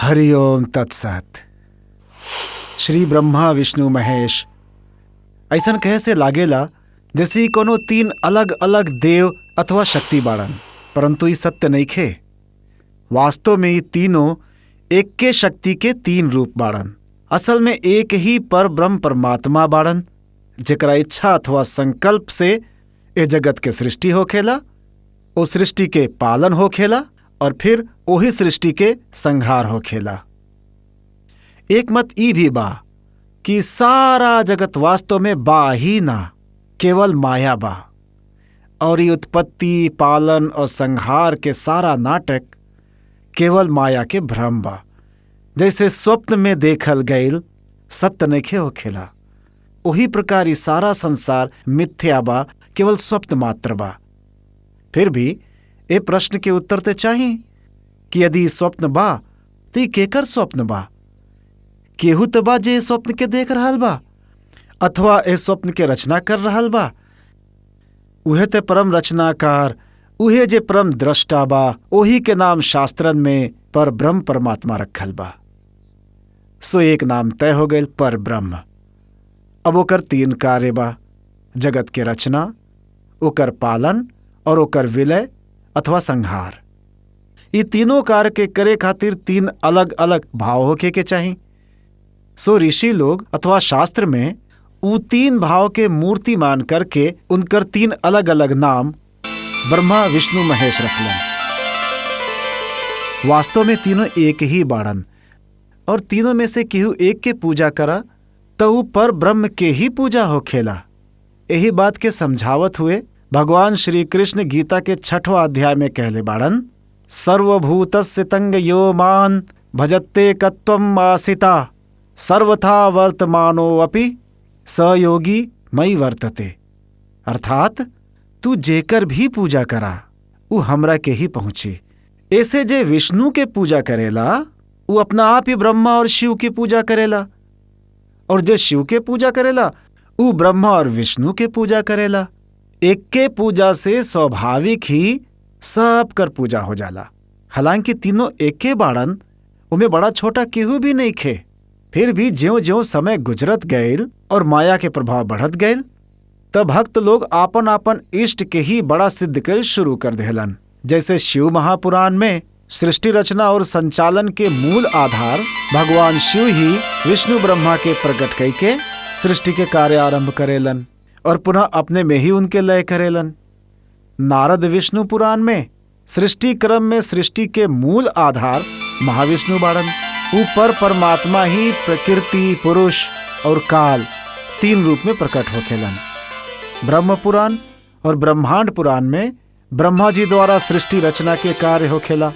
हरि ओम तत्सत। श्री ब्रह्मा विष्णु महेश ऐसन कहे से लागेला जैसे कोनो तीन अलग अलग देव अथवा शक्ति बाड़न, परंतु ई सत्य नइखे। वास्तव में ये तीनों एक के शक्ति के तीन रूप बाड़न। असल में एक ही पर ब्रह्म परमात्मा बाड़न, जेकरा इच्छा अथवा संकल्प से ए जगत के सृष्टि होखेला, ओ सृष्टि के पालन होखेला और फिर ओही सृष्टि के संहार होखेला। एक मत ई भी बा कि सारा जगत वास्तव में बा ही ना, केवल माया बा, और ये उत्पत्ति पालन और संहार के सारा नाटक केवल माया के भ्रम बा। जैसे स्वप्न में देखल गईल सत्य नइखे होखेला, उही प्रकार ही सारा संसार मिथ्या बा, केवल स्वप्न मात्र बा। फिर भी ए प्रश्न के उत्तर ते चाही कि यदि स्वप्न बा तो ई केकर स्वप्न बा? केहू तो बा जे स्वप्न के देख रहल बा अथवा ए स्वप्न के रचना कर रहल बा। उहे ते परम रचनाकार, उहे जे परम दृष्टा बा, ओही के नाम शास्त्रन में पर ब्रह्म परमात्मा रखल बा। सो एक नाम तय हो गए पर ब्रह्म। अब ओकर तीन कार्य बा: जगत के रचना, ओकर पालन और ओकर विलय अथवा संहार। ये तीनों कार्य के करे खातिर तीन अलग अलग भाव होके के चाही। सो ऋषि लोग अथवा शास्त्र में ऊ तीन भाव के मूर्ति मान करके उनकर तीन अलग अलग नाम ब्रह्मा विष्णु महेश रखलन। वास्तव में तीनों एक ही बाड़न, और तीनों में से केहू एक के पूजा करा तो ऊ पर ब्रह्म के ही पूजा होखेला। यही बात के समझावत हुए भगवान श्री कृष्ण गीता के 6वां अध्याय में कहले बाड़न, सर्वभूतस्य तंग यो मान भजत्ते कत्वम आसिता सर्वथा वर्तमानो अपि स योगी मई वर्तते। अर्थात तू जेकर भी पूजा करा ऊ हमरा के ही पहुंची। ऐसे जे विष्णु के पूजा करेला ऊ अपना आप ही ब्रह्मा और शिव की पूजा करेला, और जे शिव के पूजा करेला ऊ ब्रह्मा और विष्णु के पूजा करेला। एक के पूजा से स्वाभाविक ही सब कर पूजा हो जाला। हालांकि तीनों एक के बाड़न, उमें बड़ा छोटा केहू भी नहीं खे। फिर भी ज्यों ज्यों समय गुजरत गईल और माया के प्रभाव बढ़त गईल, तब भक्त लोग आपन आपन इष्ट के ही बड़ा सिद्ध कईल शुरू कर देहलन। जैसे शिव महापुराण में सृष्टि रचना और संचालन के मूल आधार भगवान शिव ही विष्णु ब्रह्मा के प्रकट कई के सृष्टि के कार्य आरंभ करेलन और पुनः अपने में ही उनके लय करेलन। नारद विष्णु पुराण में सृष्टि क्रम में सृष्टि के मूल आधार महाविष्णु बाड़न। ऊपर परमात्मा ही प्रकृति, पुरुष और काल तीन रूप में प्रकट होखेलन। ब्रह्म पुराण और ब्रह्मांड पुराण में ब्रह्मा जी द्वारा सृष्टि रचना के कार्य होखेला।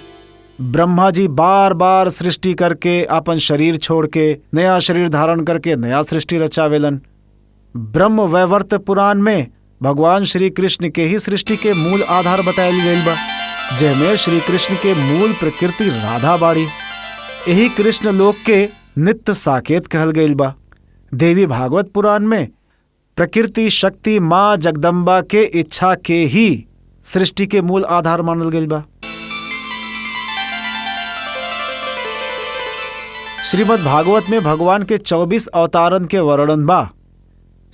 ब्रह्मा जी बार बार सृष्टि करके अपन शरीर छोड़ के नया शरीर धारण करके नया सृष्टि रचावेलन। ब्रह्म वैवर्त पुराण में भगवान श्री कृष्ण के ही सृष्टि के मूल आधार बतायल गईल बा, जेमे श्री कृष्ण के मूल प्रकृति राधा बाड़ी। यही कृष्ण लोक के नित्य साकेत कहल गईल बा। देवी भागवत पुराण में प्रकृति शक्ति माँ जगदम्बा के इच्छा के ही सृष्टि के मूल आधार मानल गईल बा। श्रीमद् भागवत में भगवान के 24 अवतारन के वर्णन बा।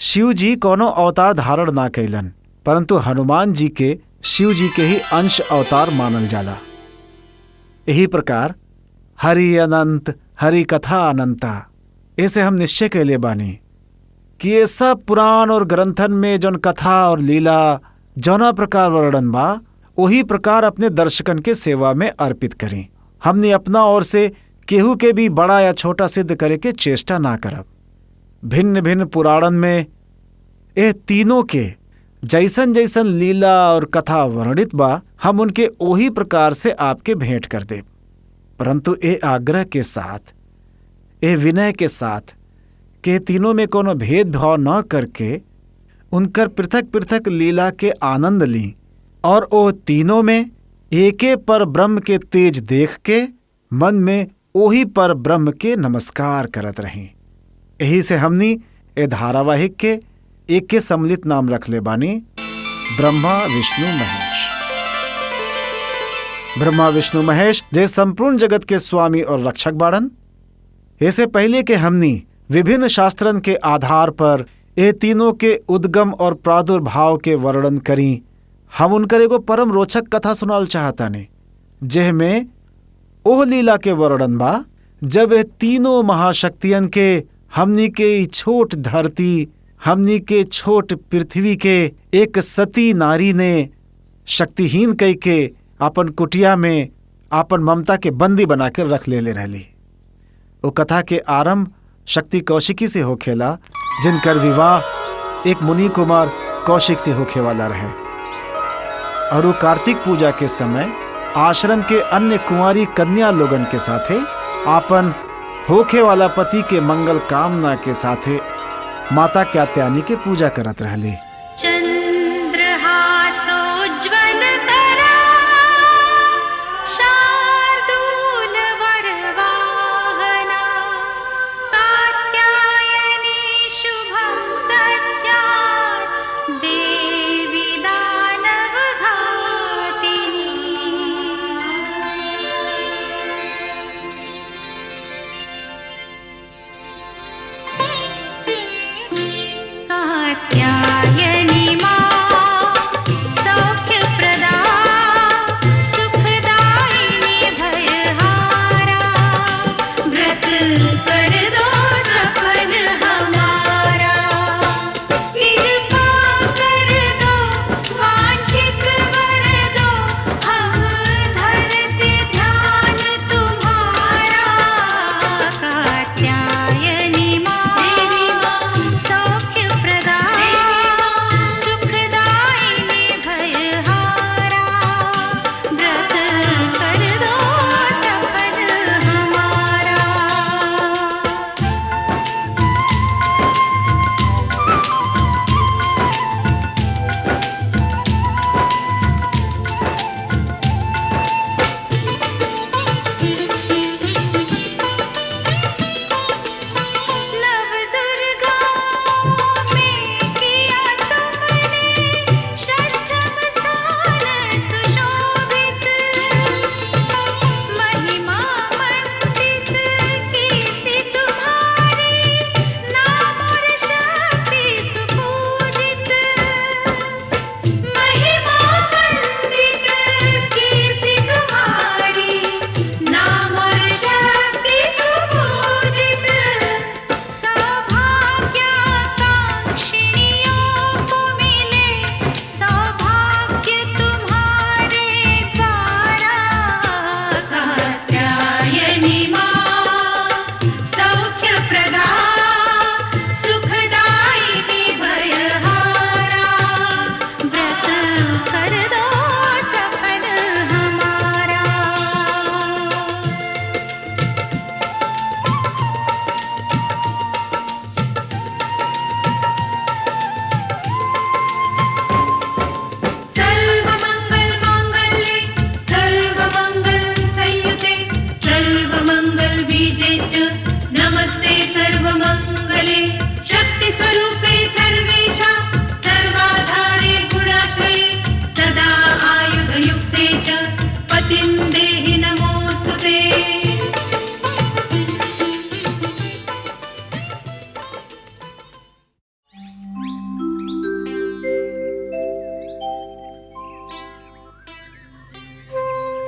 शिव जी कोनो अवतार धारण ना कैलन, परंतु हनुमान जी के शिव जी के ही अंश अवतार मानल जाला। यही प्रकार हरि अनंत हरि कथा अनंता, ऐसे हम निश्चय कैले बानी कि ये सब पुराण और ग्रंथन में जौन कथा और लीला जौना प्रकार वर्णन बा, वही प्रकार अपने दर्शकन के सेवा में अर्पित करें। हमने अपना ओर से केहू के भी बड़ा या छोटा सिद्ध करे के चेष्टा ना करब। भिन्न भिन्न पुराणन में ए तीनों के जैसन जैसन लीला और कथा वर्णित बा, हम उनके ओही प्रकार से आपके भेंट कर दे, परंतु ए आग्रह के साथ, ए विनय के साथ के तीनों में कोनो भेदभाव न करके उनकर पृथक पृथक लीला के आनंद ली और ओ तीनों में एके पर ब्रह्म के तेज देख के मन में ओही पर ब्रह्म के नमस्कार करत रहें। यही से हमनी ए धारावाहिक के एक के सम्मिलित नाम रख ले बानी, ब्रह्मा विष्णु महेश। ब्रह्मा विष्णु महेश जे संपूर्ण जगत के स्वामी और रक्षक बाड़न। इससे पहले के हमनी विभिन्न शास्त्रन के आधार पर ये तीनों के उद्गम और प्रादुर्भाव के वर्णन करी। हम उनकर एगो परम रोचक कथा सुनाल चाहता ने, जेह में ओह लीला के वर्णन बा जब ये तीनों महाशक्तियन के हमनी के छोट धरती, हमनी के छोट पृथ्वी के एक सती नारी ने शक्तिहीन कई के अपन कुटिया में अपन ममता के बंदी बनाकर रख ले रहली। वो कथा के आरंभ शक्ति कौशिकी से होखेला, जिनकर विवाह एक मुनि कुमार कौशिक से होखे वाला रहे। और वो कार्तिक पूजा के समय आश्रम के अन्य कुंवारी कन्या लोगन के साथे आपन होखे वाला पति के मंगल कामना के साथे माता कात्यायनी के पूजा करत रहली।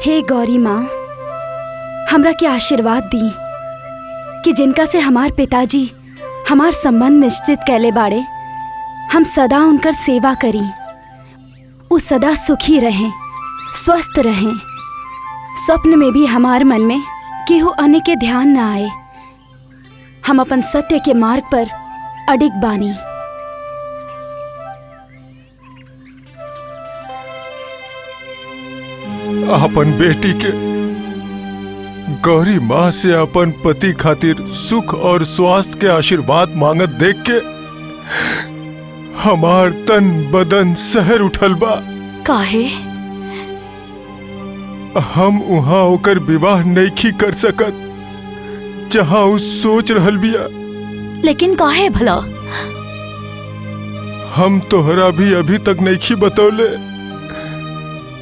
हे गौरी माँ, हमरा के आशीर्वाद दी कि जिनका से हमार पिताजी हमार संबंध निश्चित कैले बाड़े, हम सदा उनकर सेवा करी। वो सदा सुखी रहें, स्वस्थ रहें। स्वप्न में भी हमार मन में केहू अन्य के ध्यान न आए। हम अपन सत्य के मार्ग पर अडिग बानी। अपन बेटी के गौरी माँ से अपन पति खातिर सुख और स्वास्थ्य के आशीर्वाद मांगत देख के हमार तन बदन सहर उठल बा। काहे? हम वहाँ होकर विवाह नहीं कर सकत जहाँ उ सोच रहल बिया। लेकिन काहे भला? हम तोहरा भी अभी तक नहीं बतौले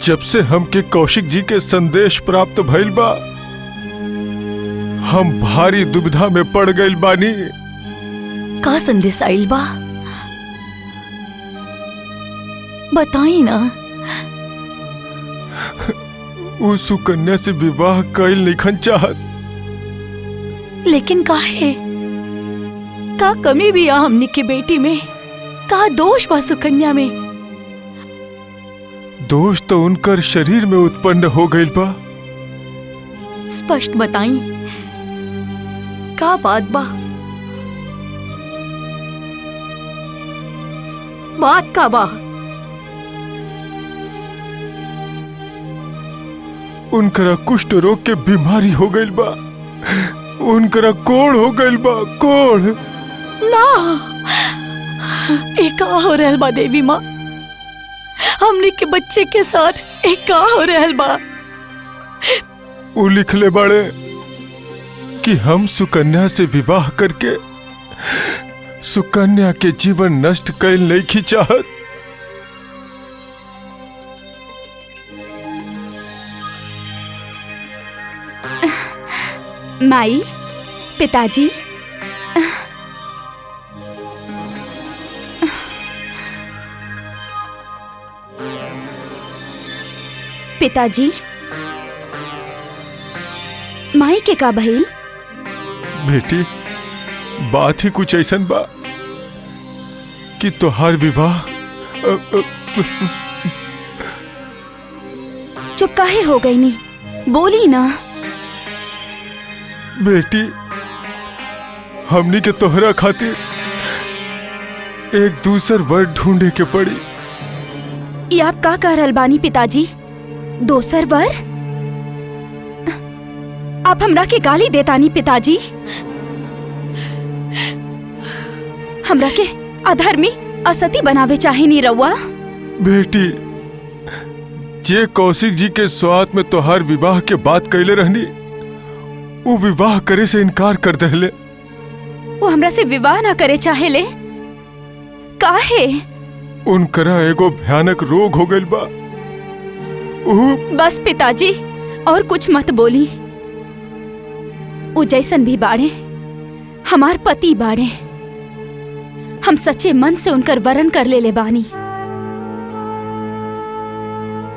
जब से हमके कौशिक जी के संदेश प्राप्त भइल बा, हम भारी दुविधा में पड़ गइल बानी। का संदेश आइल बा? बताई ना। उ सुकन्या से विवाह कइल नइखन चाहत। लेकिन काहे? का कमी भी आ हमनी के बेटी में? का दोष बा सुकन्या में? दोष तो उनकर शरीर में उत्पन्न हो गइल बा। स्पष्ट बताई, का बात बा? बात का बा? उनकरा कुष्ठ रोग के बीमारी हो गइल बा। उनकरा कोढ़ हो गइल बा, कोढ़। ना, एक हो रहल बा देवी माँ। हमने के बच्चे के साथ एक का हो रहल बा। उ लिखले बाड़े कि हम सुकन्या से विवाह करके सुकन्या के जीवन नष्ट कइल नइखी चाहत। माई, पिताजी, पिताजी, माई के का भइल? बेटी, बात ही कुछ ऐसन बा कि तोहार विवाह चुप काहे हो गई नी? बोली ना। बेटी, हमनी के तोहरा खातिर एक दूसर वर ढूंढे के पड़ी। ये आप का कह रहल बानी पिताजी? दोसर वर? आप हमरा के गाली देतानी पिताजी? हमरा के अधर्मी, असती बनावे चाहे नी रउआ? बेटी, जे कौशिक जी के स्वाद में तोहार विवाह के बात कैले रहनी, वो विवाह करे से इनकार कर देले। वो हमरा से विवाह ना करे चाहे ले? काहे? उनकरा एगो भयानक रोग हो गइल बा। बस पिताजी, और कुछ मत बोली। वो जैसन भी बाड़े, हमार पति बाड़े। हम सच्चे मन से उनकर वरण कर ले बानी।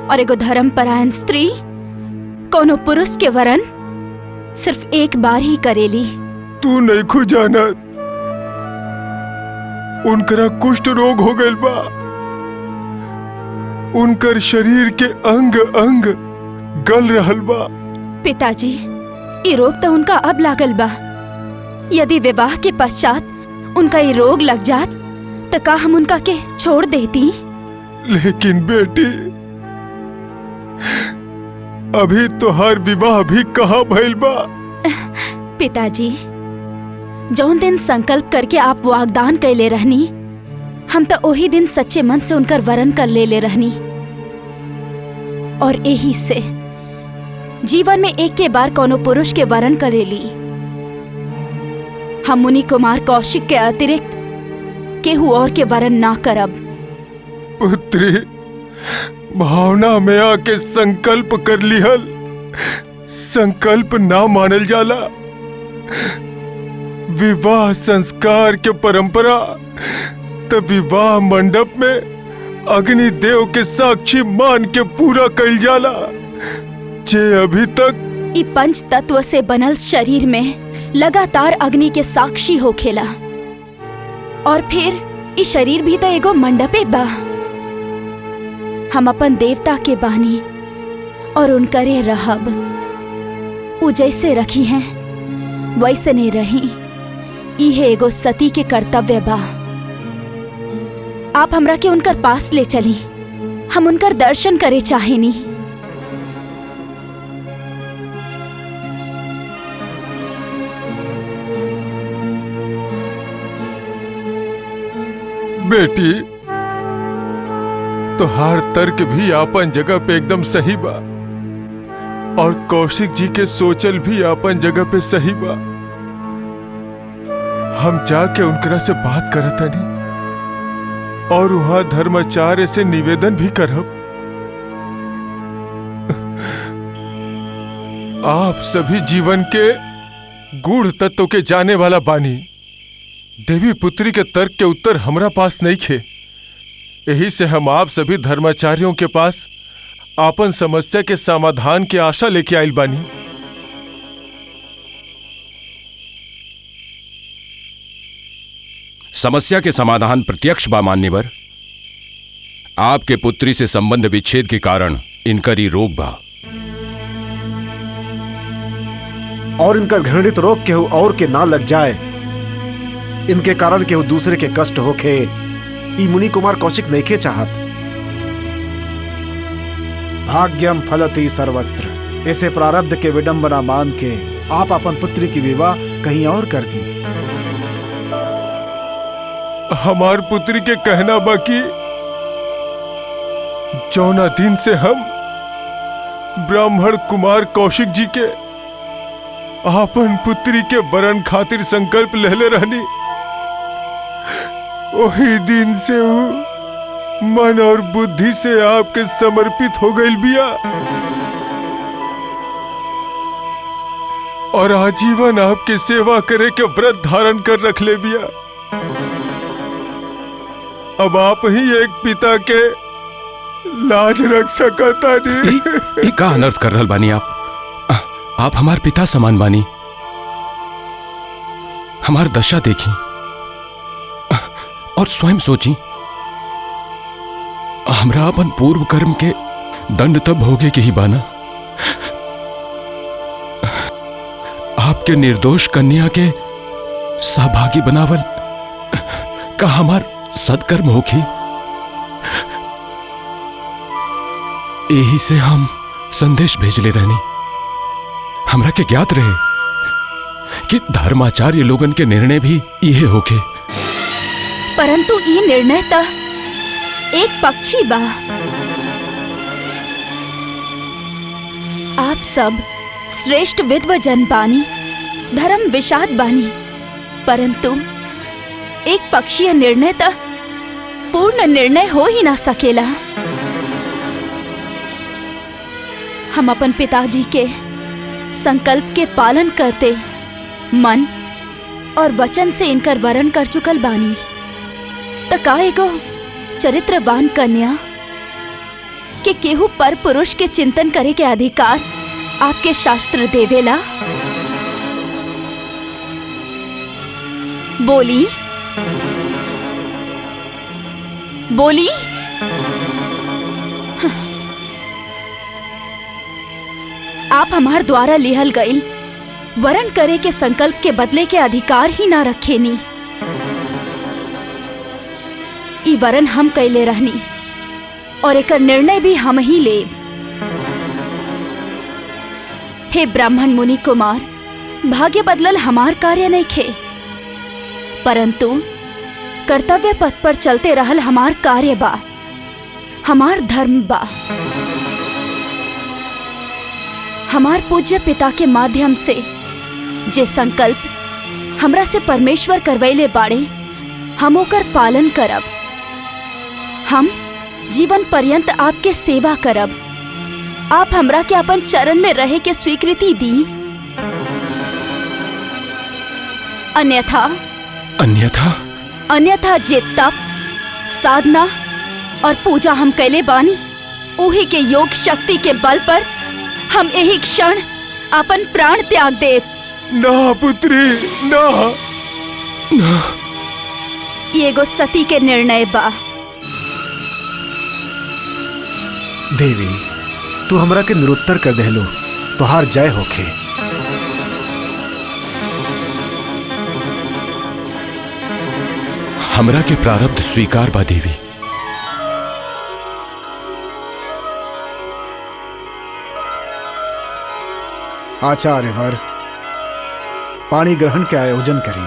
और एगो धर्मपरायण स्त्री कोनो पुरुष के वरण सिर्फ एक बार ही करेली। तू नहीं खु जानत, उनकरा कुष्ठ रोग हो गइल बा। उनकर शरीर के अंग अंग गल रहल बा। पिताजी, ये रोग तो उनका अब लागल बा। यदि विवाह के पश्चात उनका ये रोग लग जात तो का हम उनका के छोड़ देती? लेकिन बेटी, अभी तोहार विवाह भी कहाँ भइल बा। पिताजी, जौन दिन संकल्प करके आप वागदान कैले रहनी, हम तो वही दिन सच्चे मन से उनकर वरण कर ले रहनी। और यही से जीवन में एक के बार कोनो पुरुष के वरण करेली। हम मुनि कुमार कौशिक के अतिरिक्त केहू और के वरण ना करब। पुत्री, भावना में आके संकल्प कर लिहल, संकल्प ना मानल जाला। विवाह संस्कार के परंपरा तो विवाह मंडप में अग्नि देव के साक्षी मान के पूरा कइल जाला। जे अभी तक ई पंच तत्व से बनल शरीर में लगातार अग्नि के साक्षी होखेला। और फिर ई शरीर भी तो एगो मंडपे बा। हम अपन देवता के बानी और उनकरे रहब। उ जैसे रखी हैं वैसे नहीं रही। इहे एगो सती के कर्तव्य बा। आप हमरा के उनकर पास ले चली, हम उनकर दर्शन करे चाहेनी। बेटी, तोहार तर्क भी आपन जगह पे एकदम सही बा और कौशिक जी के सोचल भी आपन जगह पे सही बा। हम जाके उनकरा से बात करतानी और वहां धर्माचार्य से निवेदन भी करब आप सभी जीवन के गूढ़ तत्व के जाने वाला बानी। देवी पुत्री के तर्क के उत्तर हमरा पास नहीं थे। यही से हम आप सभी धर्माचार्यों के पास आपन समस्या के समाधान की आशा लेके आइल बानी। समस्या के समाधान प्रत्यक्ष बा मान्यवर। आपके पुत्री से संबंध विच्छेद के कारण इनकर ही रोग बा। और इनका घृणित रोग केहू और के ना लग जाए, इनके कारण केहू दूसरे के कष्ट होखे, ई मुनि कुमार कौशिक नहीं के चाहत। भाग्यम फलति सर्वत्र, ऐसे प्रारब्ध के विडंबना मान के आप अपन पुत्री की विवाह कहीं और कर दी। हमार पुत्री के कहना बाकी जौना दिन से हम ब्राह्मण कुमार कौशिक जी के आपन पुत्री के वरण खातिर संकल्प लेले रहनी, वही दिन से वो मन और बुद्धि से आपके समर्पित हो गई बिया और आजीवन आपके सेवा करे के व्रत धारण कर रख ले बिया। अब आप ही एक पिता के लाज रख सकता नहीं। का अनर्थ कर रहल बानी आप हमार पिता समान बानी। हमार दशा देखी और स्वयं सोची, हमरा अपन पूर्व कर्म के दंड तब भोगे के ही बाना। आपके निर्दोष कन्या के सहभागी बनावल का हमार सत्कर्म होखी। यही से हम संदेश भेजले रहनी। हमरा के ज्ञात रहे कि धर्माचार्य लोगन के निर्णय भी यह होके, परंतु ये निर्णय त एक पक्षी बा। आप सब श्रेष्ठ विद्वजन बानी, धर्म विशाद बानी, परंतु एक पक्षीय निर्णय त पूर्ण निर्णय हो ही ना सकेला। हम अपन पिताजी के संकल्प के पालन करते मन और वचन से इनकर वरण कर चुकल बानी, त का एगो चरित्रवान कन्या के केहू पर पुरुष के चिंतन करे के अधिकार आपके शास्त्र देवेला? बोली बोली। आप हमार द्वारा लिहल गईल वरण करे के संकल्प के बदले के अधिकार ही ना रखेनी। ई वरण हम कैले रहनी और एकर निर्णय भी हम ही लेब। हे ब्राह्मण मुनि कुमार, भाग्य बदलल हमार कार्य नहीं खे, परंतु कर्तव्य पथ पर चलते रहल हमार कार्य बा, हमार धर्म बा। हमार पूज्य पिता के माध्यम से जे संकल्प हमरा से परमेश्वर करवैले बाड़े, हम ओकर पालन करब। हम जीवन पर्यंत आपके सेवा करब। आप हमरा के अपन चरण में रहे के स्वीकृति दी, अन्यथा अन्यथा अन्यथा जे तप, साधना और पूजा हम कैले बानी, उही के योग शक्ति के बल पर हम यही क्षण अपन प्राण त्याग देव। ना पुत्री ना, ना। ये एगो सती के निर्णय बा। देवी, तू हमरा के निरुत्तर कर देहलो, तुहार जय होखे। हमरा के प्रारब्ध स्वीकार बा देवी। आचार्यवर, पानी ग्रहण के आयोजन करी।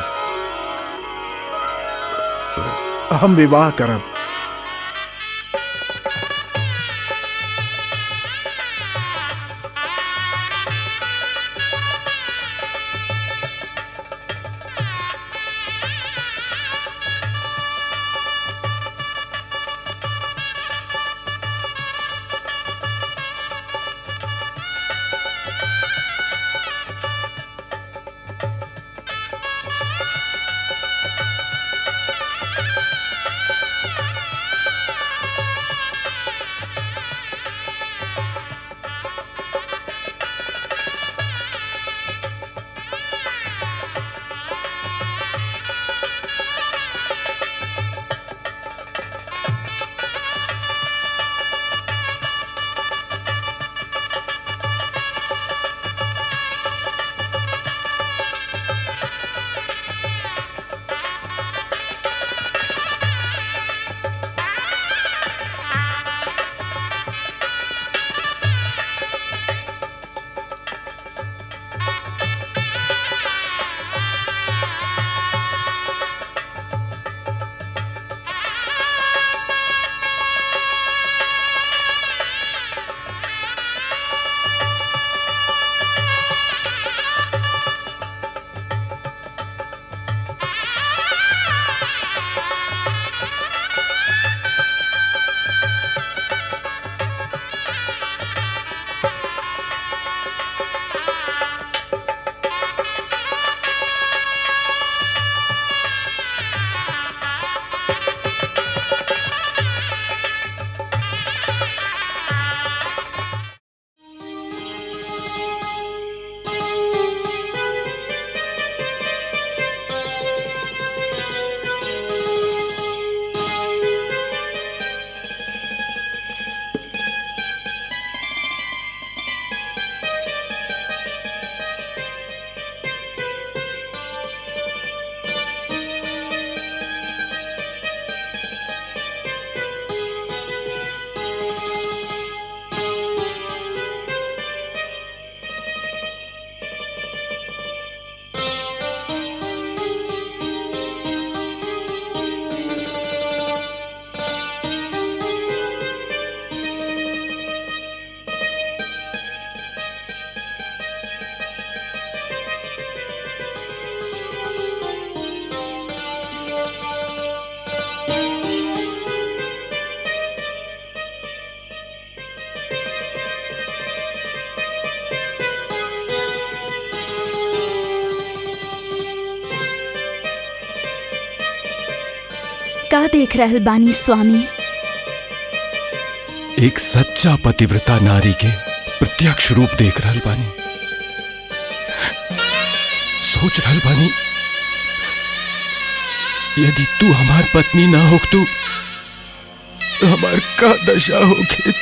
हम विवाह करब। का देख रहल बानी स्वामी? एक सच्चा पतिव्रता नारी के प्रत्यक्ष रूप देख रहल बानी। सोच रहल बानी, यदि तू हमार पत्नी ना होक तो हमार का दशा होगी।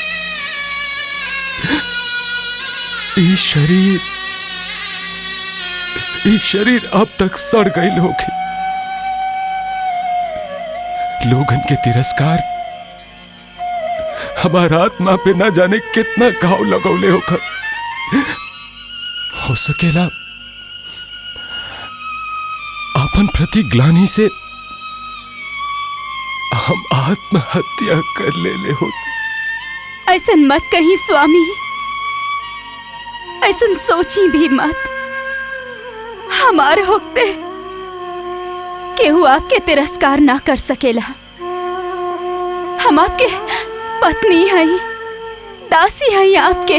ये शरीर अब तक सड़ गई होगी। लोगन के तिरस्कार हमारा आत्मा पे ना जाने कितना घाव लगौले होकर। हो सकेला अपन प्रतिग्लानी से हम आत्महत्या कर ले होते। ऐसन मत कहीं स्वामी, ऐसन सोची भी मत। हमार होते केहू आपके तिरस्कार ना कर सकेला। हम आपके पत्नी हई, दासी हई आपके।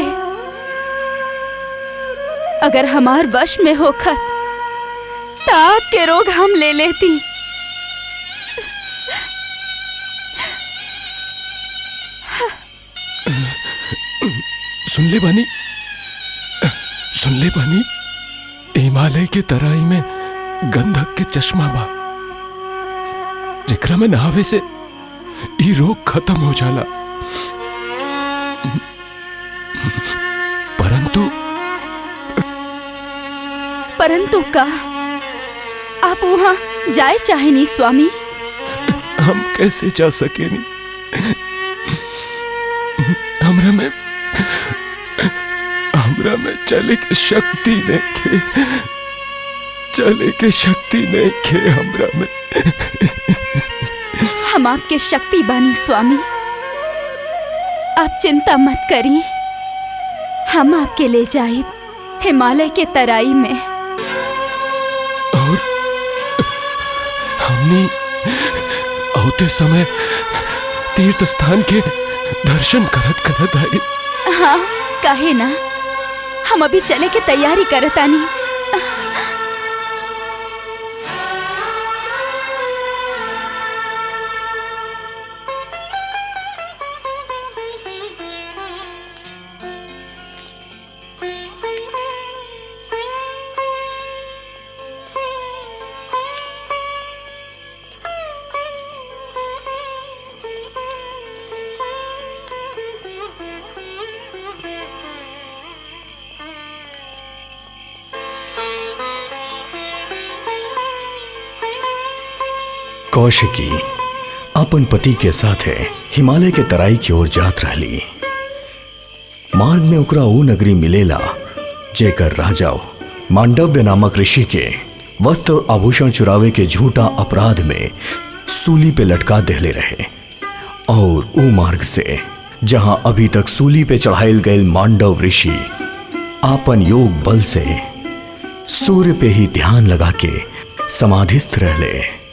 अगर हमार वश में होखत तो आपके रोग हम ले लेती। सुन ले बानी, हिमालय के तराई में गंधक के चश्मा बा, जेकरा में नहावे से ई रोग खत्म हो जाला। परंतु का आप वहां जाए चाहे नहीं स्वामी? हम कैसे जा सके नहीं? हमरा में चले के शक्ति नहीं खे हमरा में। हम आपके शक्ति बानी स्वामी, आप चिंता मत करी। हम आपके ले जाए हिमालय के तराई में। और हमने आते समय तीर्थ स्थान के दर्शन करत आई। हाँ, काहे ना, हम अभी चले के तैयारी करतानी। कौशिकी अपन पति के साथ हिमालय के तराई की ओर जात रहली। मार्ग में ओकरा वो नगरी मिलेला जेकर राजा मांडव्य नामक ऋषि के वस्त्र और आभूषण चुरावे के झूठा अपराध में सूली पे लटका देले रहे। और वो मार्ग से जहां अभी तक सूली पे चढ़ाइल गए मांडव ऋषि आपन योग बल से सूर्य पे ही ध्यान लगा के समाधिस्थ रहले।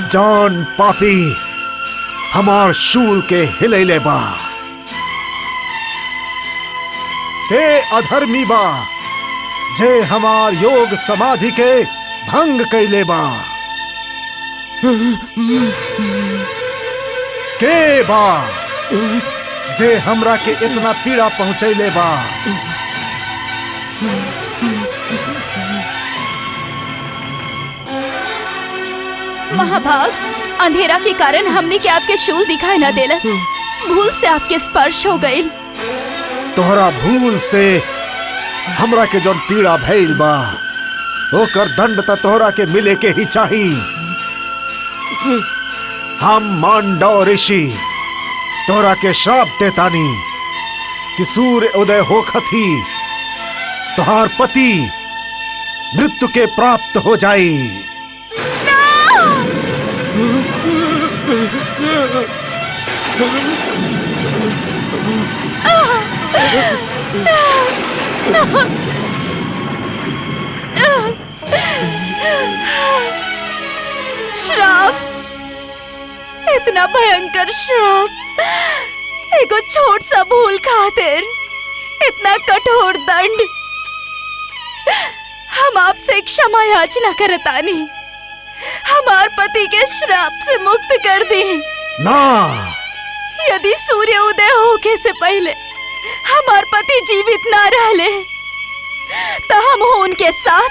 जान पापी हमार शूल के हिलैले बा, के अधर्मी बा जे हमार योग समाधि के भंग कैले बा। के बा जे हमरा के इतना पीड़ा पहुंचैले बा। महाभाग, अंधेरा के कारण हमने के आपके शूल दिखाई न देलस। भूल से आपके स्पर्श हो गई। तोहरा भूल से हमरा के जौन पीड़ा भइल बा ओकर दंड त तोहरा के मिले के ही चाही। हम मांडव ऋषि तोहरा के श्राप देतानी कि सूर्य उदय होखत ही तोहार पति मृत्यु के प्राप्त हो जाई। श्राप, इतना भयंकर श्राप, एगो छोट सा भूल खातिर इतना कठोर दंड। हम आपसे क्षमा याचना करतानी, हमार पति के श्राप से मुक्त कर दी। ना, यदि सूर्य उदय होके से पहले हमार पति जीवित ना रहले तो हम उनके साथ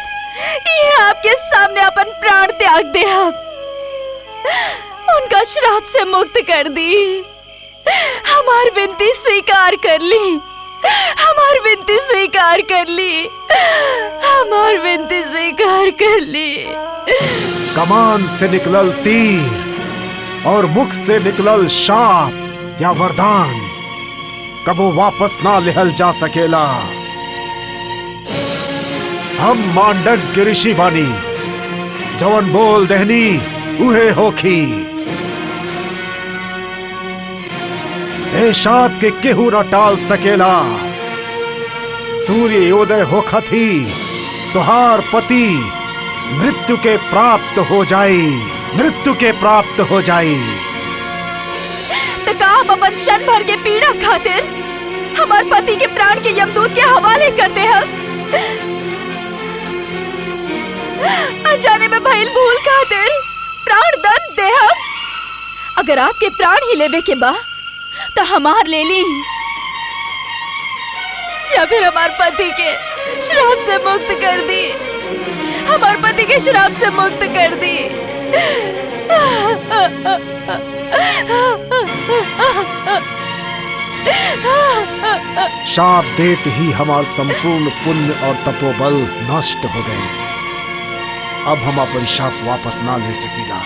ये आपके सामने अपन प्राण त्याग दे। उनका श्राप से मुक्त कर दी। हमार विनती स्वीकार कर ली, हमार विनती स्वीकार कर ली, हमार विनती स्वीकार कर ली। कमान से निकलल तीर और मुख से निकलल शाप या वरदान कबो वापस ना लेहल जा सकेला। हम मांडव्य ऋषि बानी, जवन बोल देहनी उहे होखी। ए शाप के केहू न टाल सकेला। सूर्य उदय होखत ही तुहार पति मृत्यु के प्राप्त हो जाई, मृत्यु के प्राप्त हो जाई। तो का आप अपन क्षण भर के पीड़ा खातिर हमार पति के प्राण के यमदूत के हवाले कर दे हम? अनजाने में भइल भूल खातिर प्राण दंड दे हम? अगर आपके प्राण ही लेवे के बा तो हमार ले ली, या फिर हमार पति के श्राप से मुक्त कर दी, हमार पति के श्राप से मुक्त कर दी। शाप देते ही हमार संपूर्ण पुण्य और तपोबल नष्ट हो गए। अब हम अपन शाप वापस ना ले सकीला।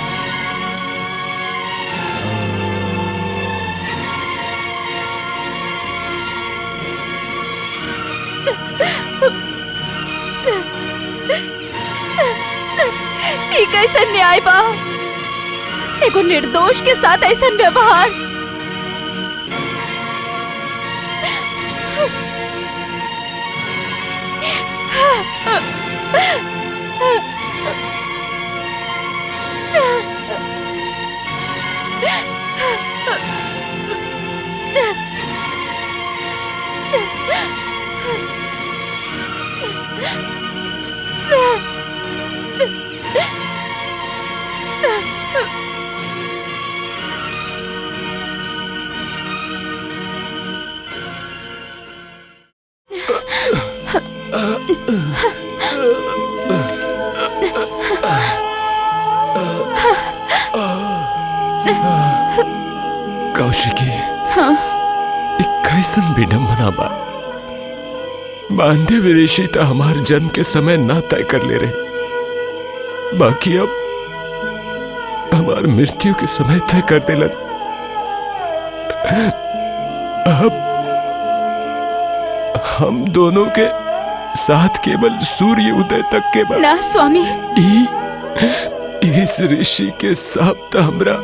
ये कैसा न्याय बा? एगो निर्दोष के साथ ऐसा व्यवहार। कौशिकी, कैसन विडम्बना बा। मानदेव ऋषि तो हमार जन्म के समय ना तय कर ले रहे, बाकी अब हमार मृत्यु के समय तय कर देलन। अब हम दोनों के साथ केवल सूर्य उदय तक के बाद ना स्वामी, इस ऋषि के साप तो हमरा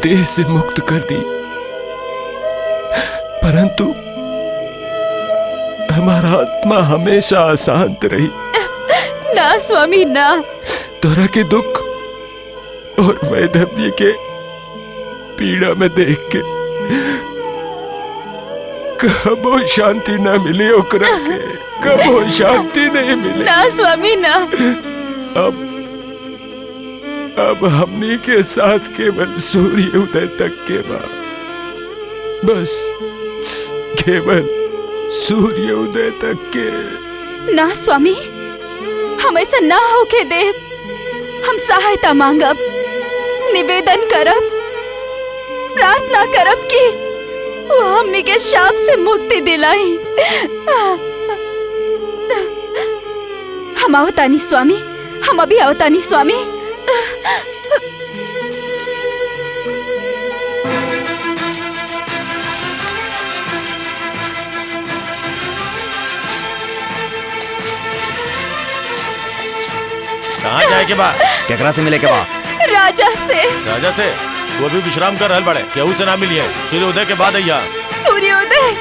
देह से मुक्त कर दी, परंतु हमारा आत्मा हमेशा अशांत रही। ना स्वामी ना। तोरा के दुख और वैधव्य के पीड़ा में देख के कबो शांति ना मिली ओकरा के, कबो शांति नहीं मिली। ना स्वामी ना। अब हमनी के साथ केवल सूर्य उदय तक के बाद, बस केवल सूर्य उदय तक के। ना स्वामी, हम ऐसा ना होके दे। हम सहायता मांगब, निवेदन करब, प्रार्थना करब कि वो हमनी के शाप से मुक्ति दिलाई। हम आवतानी स्वामी, हम अभी आवतानी स्वामी। कहाँ जाए के बा? केकरा से मिले के बा? राजा से। राजा से? वो भी विश्राम कर रहल बड़े, केहू से ना मिलिए। सूर्योदय के बाद अइया। सूर्योदय?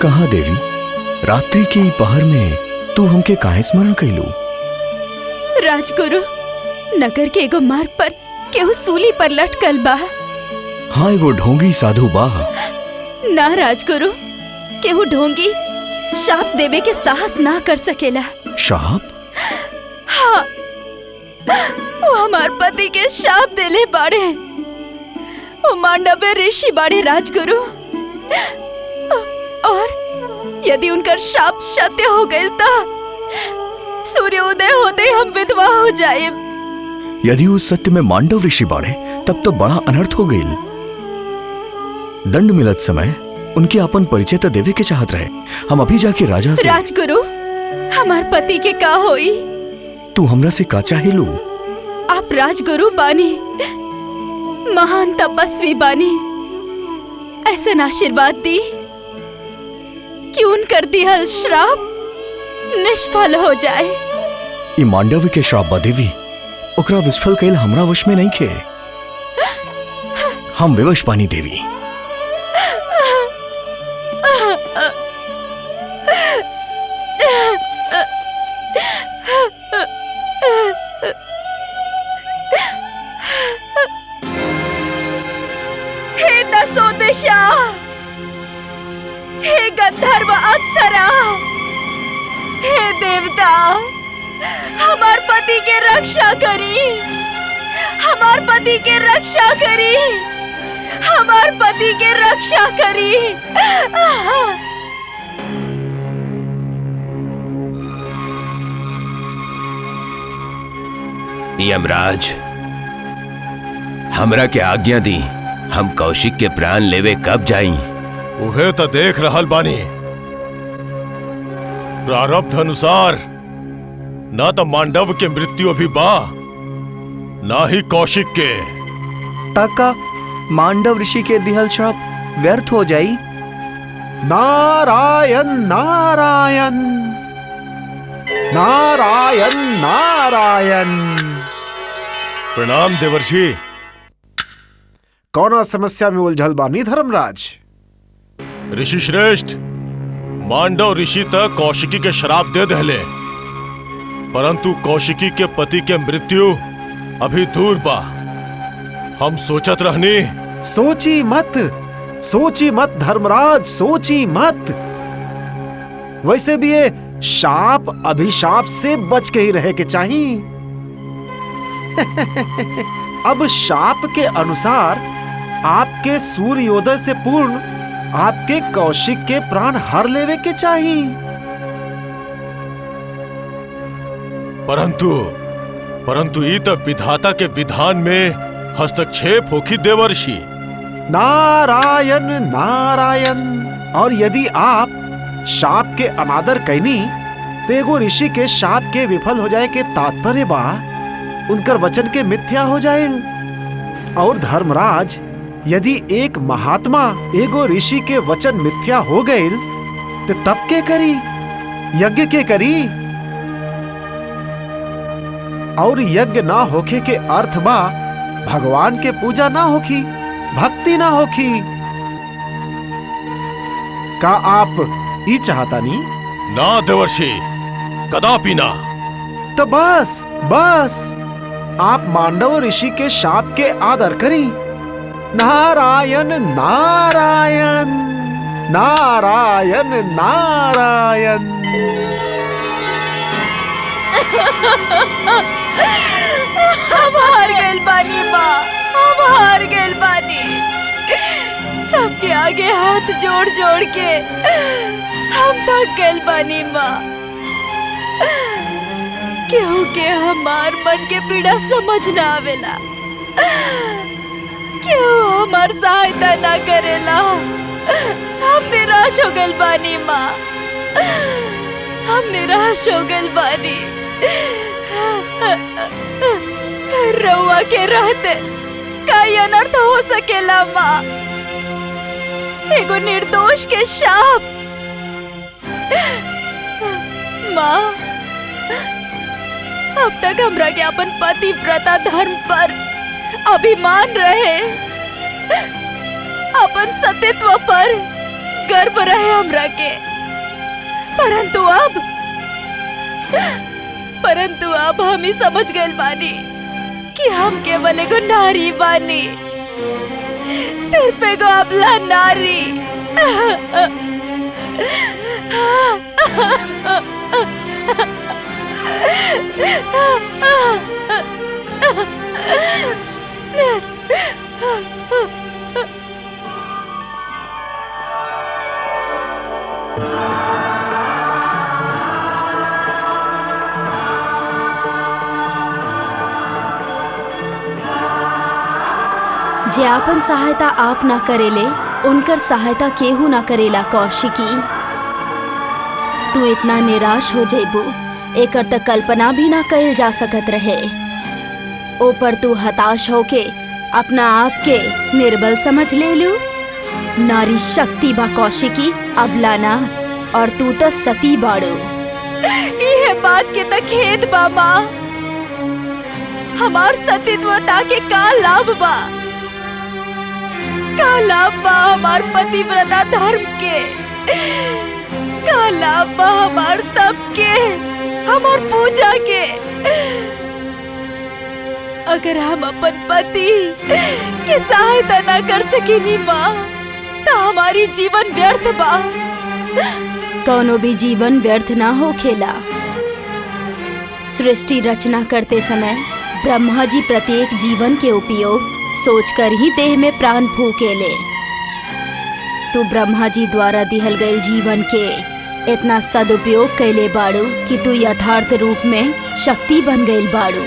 कहा देवी, रात्रि के पहर में तू हमके काहे स्मरण कैलू? राजगुरु, नगर के एगो मार्ग पर केहू सूली पर लटकल बा। हाँ, एगो ढोंगी साधु बा। ना राजगुरु, केहू ढोंगी शाप देवे के साहस ना कर सकेला। शाप? हाँ, वो हमार पति के शाप देले बाड़े। वो मांडव्य ऋषि बाड़े राजगुरु, और यदि उनका शाप सत्य हो गए तो सूर्योदय होते हम विधवा हो जाए। यदि उस सत्य में मांडव ऋषि बाड़े तब तो बड़ा अनर्थ हो गई। दंड मिलत समय उनके अपन परिचय तो देवे के चाहत रहे। हम अभी जाके राजा से। राजगुरु, हमार पति के का होई? तू हमरा से का चाहेलू? आप राजगुरु बानी, महान तपस्वी बानी, ऐसा आशीर्वाद दी कि उनकर दिहल श्राप निष्फल हो जाए। ई मांडव्य के श्राप बा देवी, ओकरा विस्फल कैल हमरा वश में नहीं खे। हम विवश पानी देवी। हे दसो दिशा, हे गंधर्व अप्सरा, हे देवता, हमार पति के रक्षा करी, हमार पति के रक्षा करी, हमार पति के रक्षा करी। यमराज, हमरा के आज्ञा दी, हम कौशिक के प्राण लेवे कब जाई? उहे तो देख रहल बानी। प्रारब्ध अनुसार ना तो मांडव के मृत्यु अभी बा, ना ही कौशिक के। ताका मांडव ऋषि के दिहल श्राप व्यर्थ हो जाई। नारायण नारायण नारायण नारायण। प्रणाम देवर्षि। कौन समस्या में उलझल बानी धर्मराज? ऋषि श्रेष्ठ, मांडव ऋषि तक कौशिकी के श्राप दे दहले, परंतु कौशिकी के पति के मृत्यु अभी दूर बा। हम सोचत रहनी। सोची मत धर्मराज, सोची मत। वैसे भी ये शाप अभिशाप से बच के ही रहे के चाहिए। अब शाप के अनुसार आपके सूर्योदय से पूर्ण आपके कौशिक के प्राण हर लेवे के चाहिए। परंतु ई तो विधाता के विधान में हस्तक्षेप होखी देवर्षि। नारायण नारायण। और यदि आप शाप के अनादर कैनी तो एगो ऋषि के शाप के विफल हो जाए के तात्पर्य बा उनकर वचन के मिथ्या हो जाए। और धर्मराज, यदि एक महात्मा एगो ऋषि के वचन मिथ्या हो गए तो तब के करी? यज्ञ के करी। और यज्ञ ना होखे के अर्थ बा भगवान के पूजा ना होखी, भक्ति ना होखी। का आप ई चाहता नी? ना देवर्षि, कदापि ना। तो बस आप मांडव ऋषि के शाप के आदर करी। नारायण नारायण नारायण नारायण। हम हार गइल बानी माँ, हम हार गइल बानी। सबके आगे हाथ जोड़ जोड़ के हम थक गइल बानी माँ। केहू के हमार मन के पीड़ा समझ ना आवेला, केहू हमार सहायता ना करेला। हम निराश हो गइल बानी माँ, हम निराश हो गइल बानी। रउआ के रहते काई अनर्थ हो सकेला माँ। एगो निर्दोष के शाप। माँ, अब तक हमरा के अपन पतिव्रता धर्म पर अभिमान रहे, अपन सतीत्व पर गर्व रहे हमरा के। परंतु अब हम ही समझ गए बानी कि हम केवल एगो नारी बानी, सिर्फ एगो अबला नारी। जे आपन सहायता आप ना करेले उनकर सहायता केहू ना करेला। कौशिकी, तू इतना निराश हो जेबू एकर त कल्पना भी ना कइल जा सकत रहे। ऊपर तू हताश होके अपना आप के निर्बल समझ ले लू। नारी शक्ति बा कौशिकी, अबला ना। और तू तो सती बाड़ू। यह बात के त खेद बा माँ। हमार सतीत्वता के का लाभ बा? का लाभ बा हमार पतिव्रता धर्म के? का लाभ बा हमार तप के, हमार पूजा के? अगर हम अपन पति की सहायता ना कर सकेनी माँ, तो हमारी जीवन व्यर्थ बा। कौनो भी जीवन व्यर्थ ना हो खेला। सृष्टि रचना करते समय ब्रह्मा जी प्रत्येक जीवन के उपयोग सोचकर ही देह में प्राण फूकेले। तू ब्रह्मा जी द्वारा दिहल गए जीवन के इतना सदुपयोग कैले बाड़ू कि तू यथार्थ रूप में शक्ति बन गई बाड़ू।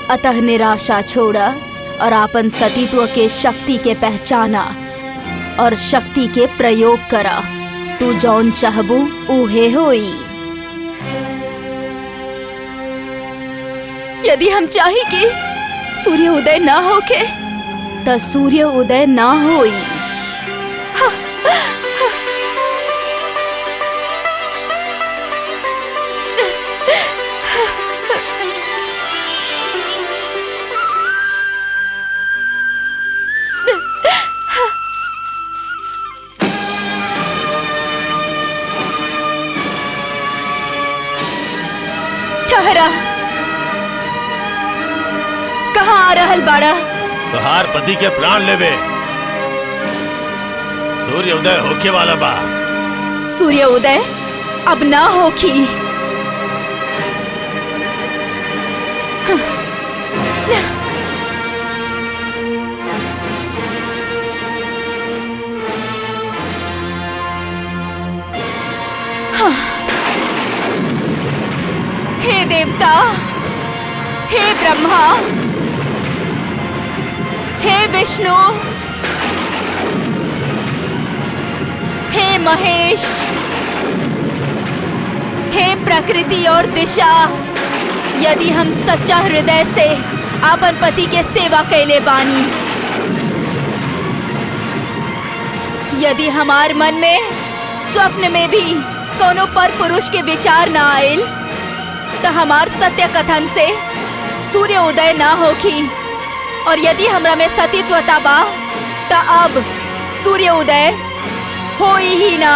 अतः निराशा छोड़ा और आपन सतीत्व के शक्ति के पहचाना और शक्ति के प्रयोग करा। तू जौन चाहबू उहे होई। यदि हम चाही कि सूर्य उदय ना होके, त सूर्य उदय ना होई। ठहरा, कहाँ आ रहल बाड़ा? तोहार पति के प्राण लेवे। सूर्य उदय होके वाला बा। सूर्य उदय अब ना होखी। हे देवता, हे ब्रह्मा, हे विष्णु, हे महेश, हे प्रकृति और दिशा, यदि हम सच्चा हृदय से आपन पति के सेवा कैले बानी, यदि हमार मन में स्वप्न में भी कोनो पर पुरुष के विचार ना आयल, तो हमार सत्य कथन से सूर्य उदय ना होखी। और यदि हमरा में सतीत्वता बा, तो अब सूर्य उदय हो ही ना।